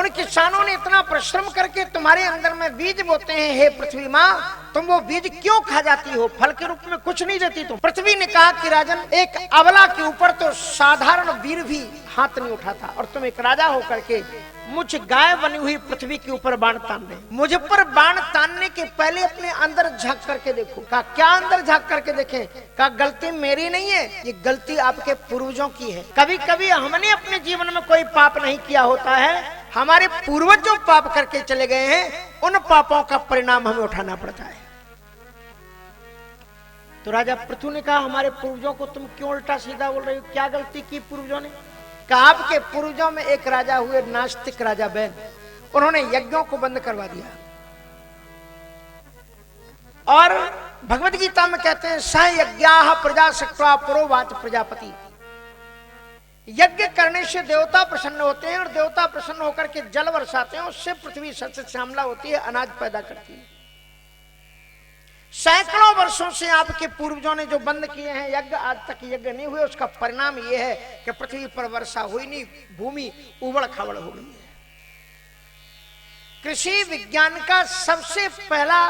उन किसानों ने इतना परिश्रम करके तुम्हारे अंदर में बीज बोते हैं, हे पृथ्वी माँ तुम वो बीज क्यों खा जाती हो, फल के रूप में कुछ नहीं देती तुम। पृथ्वी ने कहा कि राजन, एक अबला के ऊपर तो साधारण वीर भी हाथ नहीं उठाता, और तुम एक राजा होकर के मुझ गाय बनी हुई पृथ्वी के ऊपर बाण तान रहे। मुझ पर बाण तानने के पहले अपने अंदर झांक करके देखो। कहा क्या अंदर झांक करके देखें? कहा गलती मेरी नहीं है, ये गलती आपके पूर्वजों की है। कभी कभी हमने अपने जीवन में कोई पाप नहीं किया होता है, हमारे पूर्वज जो पाप करके चले गए हैं उन पापों का परिणाम हमें उठाना पड़ता है। तो राजा पृथु ने कहा हमारे पूर्वजों को तुम क्यों उल्टा सीधा बोल रहे हो, क्या गलती की पूर्वजों ने? कहा आपके पूर्वजों में एक राजा हुए नास्तिक राजा बैन, उन्होंने यज्ञों को बंद करवा दिया। और भगवत गीता में कहते हैं स यज्ञाः प्रजा सत्वा पुरोवाच प्रजापति, यज्ञ करने से देवता प्रसन्न होते हैं और देवता प्रसन्न होकर के जल बरसाते हैं, उससे पृथ्वी सस्य श्यामला होती है, अनाज पैदा करती है। सैकड़ों वर्षों से आपके पूर्वजों ने जो बंद किए हैं यज्ञ, आज तक यज्ञ नहीं हुए, उसका परिणाम यह है कि पृथ्वी पर वर्षा हुई नहीं, भूमि उबड़ खाबड़ हो गई है। कृषि विज्ञान का सबसे पहला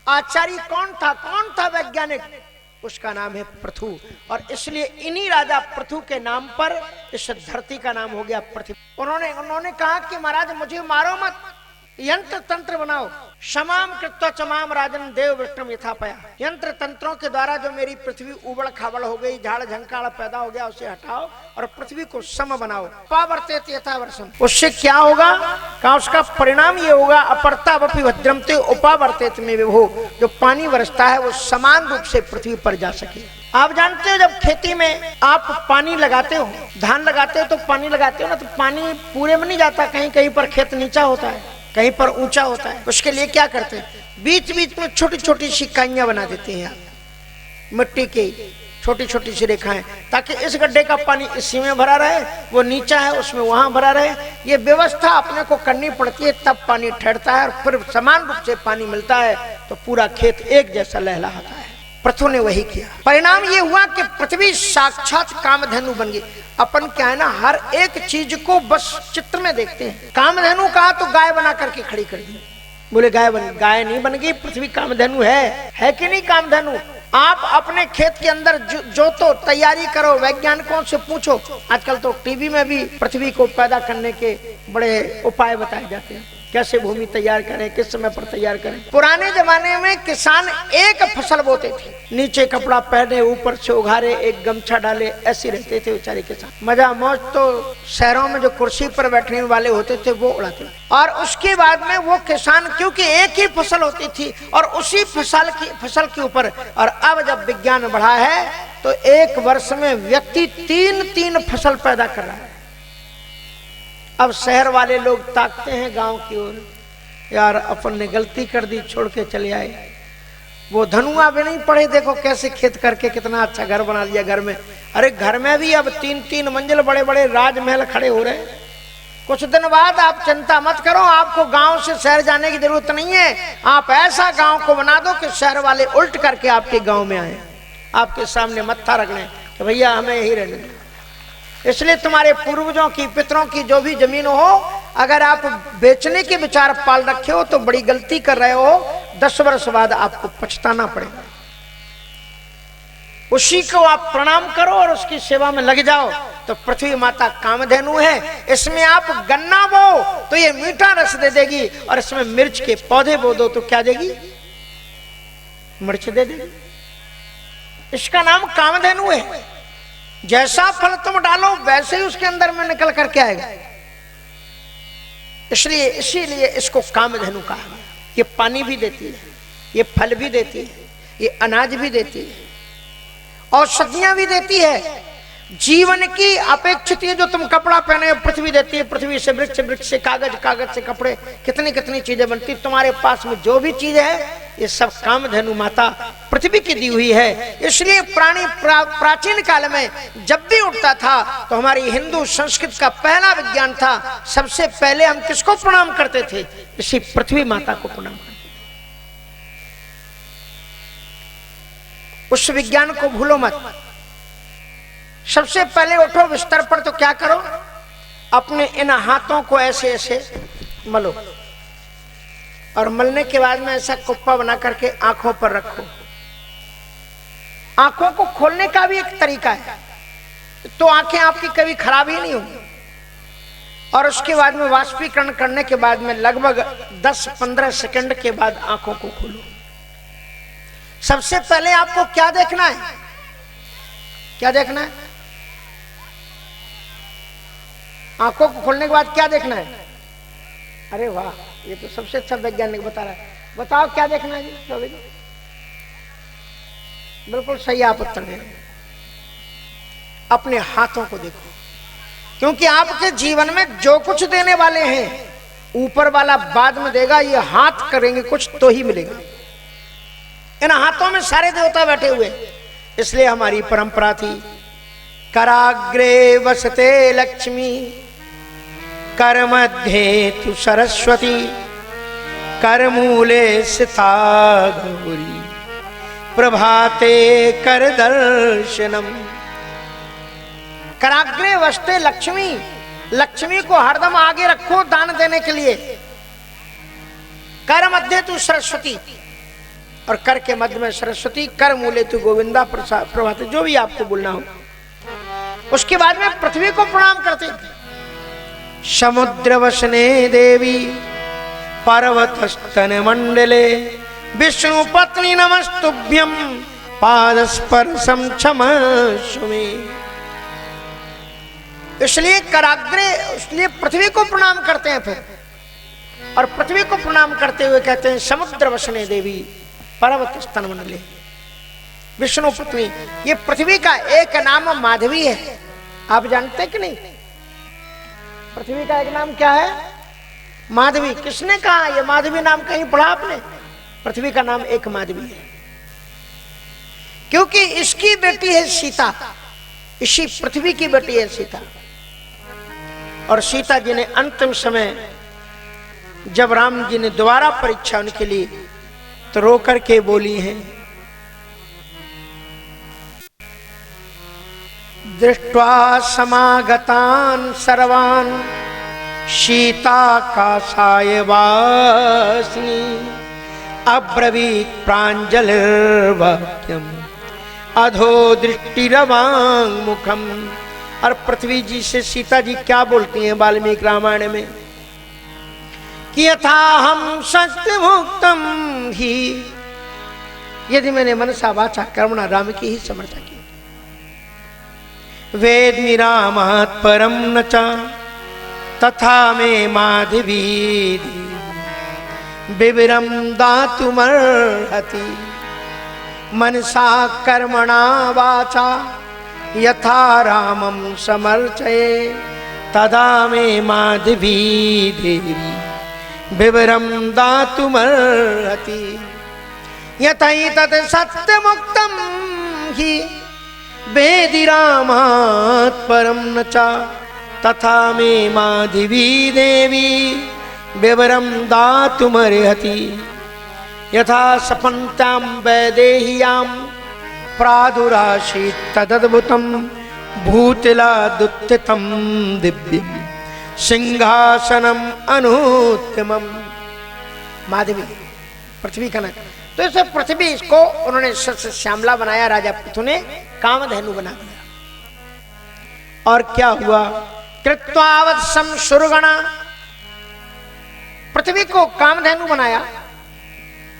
आचार्य कौन था वैज्ञानिक? उसका नाम है पृथु, और इसलिए इन्हीं राजा पृथु के नाम पर इस धरती का नाम हो गया पृथ्वी। उन्होंने कहा कि महाराज मुझे मारो मत, यंत्र तंत्र बनाओ, क्षमाम कृत्वा चमाम राजन देव विष्णु यथापया। यंत्र तंत्रों के द्वारा जो मेरी पृथ्वी उबड़ खाबड़ हो गई, झाड़ झंकाड़ पैदा हो गया, उसे हटाओ और पृथ्वी को सम बनाओ। उपावर्तेत यथा वर्षम, उससे क्या होगा? कहा उसका परिणाम ये होगा अपर्तावपि भद्रमते उपावर्तेत में विभो, जो पानी बरसता है वो समान रूप से पृथ्वी पर जा सके। आप जानते हो जब खेती में आप पानी लगाते हो, धान लगाते हो तो पानी लगाते हो ना, तो पानी पूरे में नहीं जाता, कहीं कहीं पर खेत नीचा होता है, कहीं पर ऊंचा होता है। उसके लिए क्या करते हैं? बीच बीच में छोटी छोटी सी काइयां बना देते हैं, मिट्टी की छोटी छोटी सी रेखाएं, ताकि इस गड्ढे का पानी इसी में भरा रहे, वो नीचा है उसमें वहां भरा रहे। ये व्यवस्था अपने को करनी पड़ती है, तब पानी ठहरता है और फिर समान रूप से पानी मिलता है, तो पूरा खेत एक जैसा लहलहाता है। पृथु ने वही किया। परिणाम ये हुआ कि पृथ्वी साक्षात कामधेनु बन गई। अपन क्या है ना, हर एक चीज को बस चित्र में देखते हैं। कामधेनु कहा तो गाय बना करके खड़ी कर दी, बोले गाय बन, गाय नहीं बन गई, पृथ्वी कामधेनु है कि नहीं कामधेनु? आप अपने खेत के अंदर जो तो तैयारी करो, वैज्ञानिकों से पूछो। आजकल तो टीवी में भी पृथ्वी को पैदा करने के बड़े उपाय बताए जाते हैं, कैसे भूमि तैयार करें, किस समय पर तैयार करें। पुराने जमाने में किसान एक फसल बोते थे, नीचे कपड़ा पहने, ऊपर से उघारे, एक गमछा डाले, ऐसे रहते थे बेचारे किसान। मजा मौज तो शहरों में जो कुर्सी पर बैठने वाले होते थे वो उड़ाते। और उसके बाद में वो किसान, क्योंकि एक ही फसल होती थी और उसी फसल के ऊपर, और अब जब विज्ञान बढ़ा है तो एक वर्ष में व्यक्ति 3 फसल पैदा कर रहा है। अब शहर वाले लोग ताकते हैं गांव की ओर, यार अपन ने गलती कर दी, छोड़ के चले आए। वो धनुआ भी नहीं पड़े, देखो कैसे खेत करके कितना अच्छा घर बना लिया घर में। अरे घर में भी अब 3 मंजिल बड़े बड़े राजमहल खड़े हो रहे हैं। कुछ दिन बाद आप चिंता मत करो, आपको गांव से शहर जाने की जरूरत नहीं है। आप ऐसा गांव को बना दो कि शहर वाले उल्ट करके आपके गांव में आए, आपके सामने मत्था रख लें कि भैया हमें यही रहने दो। इसलिए तुम्हारे पूर्वजों की, पितरों की जो भी जमीन हो, अगर आप बेचने के विचार पाल रखे हो तो बड़ी गलती कर रहे हो। 10 वर्ष बाद आपको पछताना पड़ेगा। उसी को आप प्रणाम करो और उसकी सेवा में लग जाओ। तो पृथ्वी माता कामधेनु है, इसमें आप गन्ना बो तो ये मीठा रस दे देगी, और इसमें मिर्च के पौधे बो दो तो क्या देगी? मिर्च दे देगी। इसका नाम कामधेनु है। जैसा फल तुम डालो वैसे ही उसके अंदर में निकल करके आएगा। इसीलिए इसको कामधेनु कहा गया। ये पानी भी देती है, ये फल भी देती है, ये अनाज भी देती है, औषधियां भी देती है। जीवन की अपेक्षित जो तुम कपड़ा पहने पृथ्वी देती है, पृथ्वी से वृक्ष, वृक्ष से कागज, कागज से कपड़े, कितनी कितनी चीजें बनती। तुम्हारे पास में जो भी चीज है ये सब कामधेनु माता पृथ्वी की दी हुई है। इसलिए प्राचीन काल में जब भी उठता था तो हमारी हिंदू संस्कृत का पहला विज्ञान था, सबसे पहले हम किसको प्रणाम करते थे? इसी पृथ्वी माता को प्रणाम करते थे। उस विज्ञान को भूलो मत। सबसे पहले उठो बिस्तर पर तो क्या करो? अपने इन हाथों को ऐसे ऐसे मलो और मलने के बाद में ऐसा कुप्पा बना करके आंखों पर रखो। आंखों को खोलने का भी एक तरीका है, तो आंखें आपकी कभी खराब ही नहीं होंगी। और उसके बाद में वाष्पीकरण करने के बाद में लगभग 10-15 सेकंड के बाद आंखों को खोलो। सबसे पहले आपको क्या देखना है? क्या देखना है? आंखों को खोलने के बाद क्या देखना है? अरे वाह, ये तो सबसे अच्छा वैज्ञानिक बता रहा है। बताओ क्या देखना है जी? बिल्कुल सही आप उत्तर दे रहे हैं। अपने हाथों को देखो, क्योंकि आपके जीवन में जो कुछ देने वाले हैं ऊपर वाला बाद में देगा। ये हाथ करेंगे कुछ तो ही मिलेगा। इन हाथों में सारे देवता बैठे हुए, इसलिए हमारी परंपरा थी कराग्रे वसते लक्ष्मी कर मध्ये तु सरस्वती कर मूले स्थिता गौरी प्रभाते कर दर्शनम। कराग्रे वसते लक्ष्मी, लक्ष्मी को हरदम आगे रखो दान देने के लिए। कर मध्य तू सरस्वती, और कर के मध्य में सरस्वती, कर मूले तू गोविंदा प्रभाते, जो भी आपको बोलना हो। उसके बाद में पृथ्वी को प्रणाम करते। समुद्र वसने देवी पर्वतस्तन मंडले विष्णु पत्नी नमस्तुभ्यं पादस्पर्शम क्षमस्व मे। इसलिए कराग्रे, इसलिए पृथ्वी को प्रणाम करते हैं फिर, और पृथ्वी को प्रणाम करते हुए कहते हैं समुद्र वसने देवी पर्वत स्तन मंडले विष्णु पत्नी। ये पृथ्वी का एक नाम माधवी है, आप जानते कि नहीं? पृथ्वी का एक नाम क्या है? माधवी। किसने कहा ये माधवी नाम? कहीं पढ़ा आपने? पृथ्वी का नाम एक माधवी है, क्योंकि इसकी बेटी है सीता, इसी पृथ्वी की बेटी है सीता। और सीता जी ने अंतिम समय जब राम जी ने दोबारा परीक्षा उनके लिए, तो रो करके बोली है दृष्ट्वा समागतान सर्वान सीता का सायवासिनी अब्रवीत प्रांजलिर्वाक्यम अधो दृष्टिरवांग मुखम। और पृथ्वी जी से सीता जी क्या बोलती हैं वाल्मीकि रामायण में कि यथा हम शक्ति मुक्तम ही, यदि मैंने मनसा वाचा कर्मणा राम की ही समर्था की। वेद रामात् परम न च तथा मे माधवी विवरम दातुमर्हति मनसा कर्मणा वाचा यथा रामं समर्चये तदा मे माधवी देवी विवरम दातुमर्हति यथैतत् सत्यमुक्तं हि वेदि रामात् परं न च तथा मे माधवी देवी विवरम दातुमर्हति यथा सपन्त्यां वैदेह्यां प्रादुरासीत् तदद्भुतं भूतिलादुत्थितं दिव्यं सिंहासनम अनुत्तमम। माधवी पृथ्वी का नाम। तो इस पृथ्वी इसको उन्होंने श्यामला बनाया, राजा पृथु ने कामधेनु बना दिया। और क्या हुआ? कृत्वावत् संसुरगणा, पृथ्वी को कामधेनु बनाया,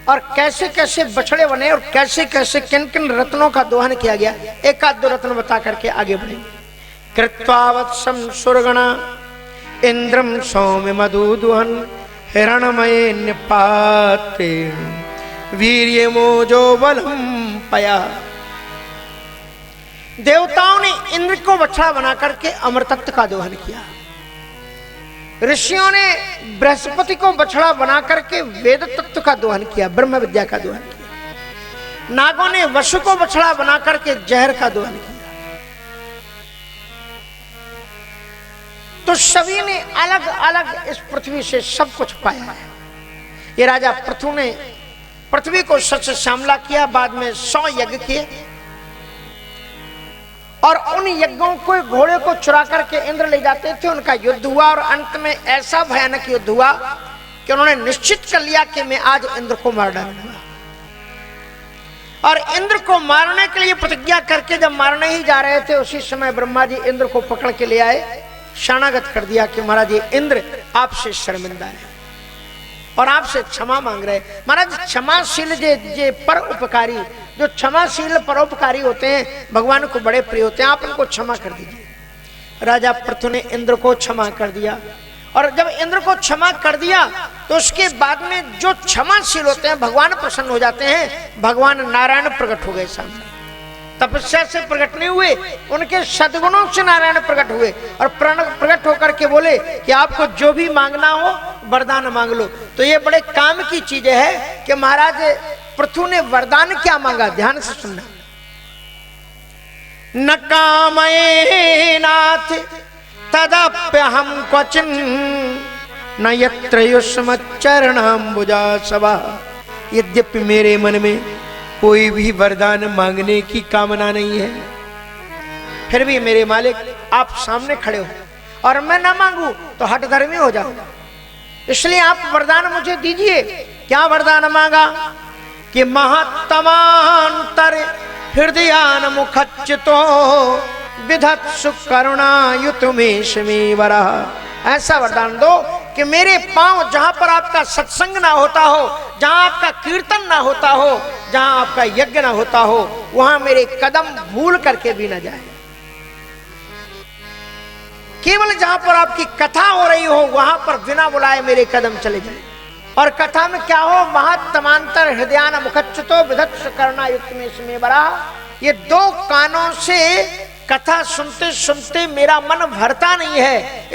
और कैसे कैसे बछड़े बने और कैसे कैसे किन किन रत्नों का दोहन किया गया, एक आध दो रत्न बता करके आगे बढ़े। कृत्वावत् संसुरगणा इंद्रम सौम्य मधुदुहन हिरणमये निपाते वीर्य मोजो बलम पया। देवताओं ने इंद्र को बछड़ा बना करके अमृतत्व का दोहन किया। ऋषियों ने बृहस्पति को बछड़ा बना करके वेद तत्व का दोहन किया, ब्रह्म विद्या का दोहन किया। नागों ने वसु को बछड़ा बना करके जहर का दोहन किया। तो सभी ने अलग अलग इस पृथ्वी से सब कुछ पाया है। ये राजा पृथु ने पृथ्वी को सच श्यामला किया, बाद में 100 यज्ञ किए, और उन यज्ञों को घोड़े को चुरा करके इंद्र ले जाते थे। उनका युद्ध हुआ और अंत में ऐसा भयानक युद्ध हुआ कि उन्होंने निश्चित कर लिया कि मैं आज इंद्र को मार डालूंगा। और इंद्र को मारने के लिए प्रतिज्ञा करके जब मारने ही जा रहे थे, उसी समय ब्रह्मा जी इंद्र को पकड़ के ले आए, शरणागत कर दिया कि महाराज ये इंद्र आपसे शर्मिंदा है और आपसे क्षमा मांग रहे। महाराज क्षमाशील जे पर उपकारी, जो क्षमाशील परोपकारी होते हैं भगवान को बड़े प्रिय होते हैं, आप इनको क्षमा कर दीजिए। राजा पृथु ने इंद्र को क्षमा कर दिया और जब इंद्र को क्षमा कर दिया तो उसके बाद में जो क्षमाशील होते हैं भगवान प्रसन्न हो जाते हैं। भगवान नारायण प्रकट हो गए सामने, तपस्या से प्रकट नहीं हुए, उनके सद्गुणों से नारायण प्रकट हुए और प्रकट होकर के बोले कि आपको जो भी मांगना हो वरदान मांग लो। तो ये बड़े काम की चीज है कि महाराज पृथु ने वरदान क्या मांगा, ध्यान से सुनना। न कामये नाथ तदप्यहम क्वचिन न यत्र युष्मच्चरणाम्बुजा सभा। यद्यपि मेरे मन में कोई भी वरदान मांगने की कामना नहीं है, फिर भी मेरे मालिक आप सामने खड़े हो और मैं ना मांगू तो हठधर्मी हो जाऊं, इसलिए आप वरदान मुझे दीजिए। क्या वरदान मांगा कि महत्तमांतर हृदयान मुखच्चितो विधत्सु करुणायुतमेश में वरः। ऐसा वरदान दो कि मेरे पांव जहां पर आपका सत्संग ना होता हो, जहां आपका कीर्तन ना होता हो, जहां आपका यज्ञ ना होता हो, वहां मेरे कदम भूल करके भी ना जाए। केवल जहां पर आपकी कथा हो रही हो वहां पर बिना बुलाए मेरे कदम चले जाए। और कथा में क्या हो, महत्तमांतर हृदयान मुखच्युतो विधत्स करुणायुक्त में इसमें बरा। ये दो कानों से कथा सुनते सुनते मेरा मन भरता नहीं है।